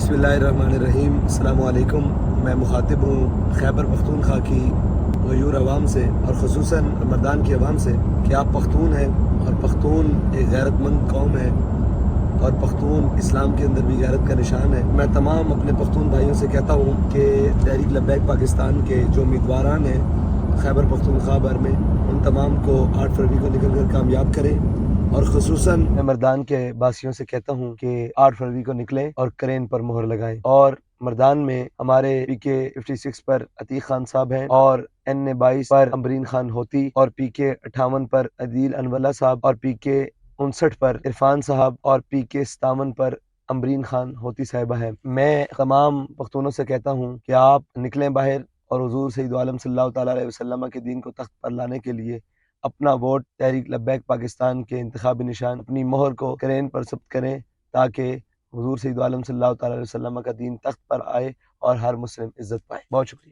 बिस्मिल्लाहिर्रहमानिर्रहीम। अस्सलामु अलैकुम। मैं मुखातिब हूँ खैबर पख्तूनख्वा की गयूर अवाम से और ख़ुसूसन मर्दान की अवाम से कि आप पख्तून हैं और पख्तून एक गैरतमंद कौम है और पख्तून इस्लाम के अंदर भी गैरत का निशान है। मैं तमाम अपने पख्तून भाइयों से कहता हूँ कि तहरीक लब्बैक पाकिस्तान के जो उम्मीदवारान हैं खैबर पख्तूनख्वा भर में, उन तमाम को 8 फरवरी को निकल कर कामयाब करें। और ख़ुसूसन मैं मर्दान के बासियों से कहता हूँ कि 8 फरवरी को निकलें और करें पर मोहर लगाएं। और मर्दान में हमारे PK 56 पर अतीक खान साहब हैं और NA 22 पर अम्बरीन खान होती और PK 58 पर अदील अनवला साहब और PK 59 पर इरफान साहब और PK 57 पर अम्बरीन खान होती साहिबा है। मैं तमाम पख्तूनों से कहता हूँ कि आप निकलें बाहर और हुजूर सैयद आलम सल्लल्लाहु तआला अलैहि वसल्लम के दीन को तख्त पर लाने के लिए अपना वोट तहरीक लब्बैक पाकिस्तान के इंतखाबी निशान अपनी मोहर को करेन पर सब्त करें, ताकि हुजूर सैयद आलम सल्लल्लाहु तआला अलैहि वसल्लम का दीन तख्त पर आए और हर मुस्लिम इज्जत पाए। बहुत शुक्रिया।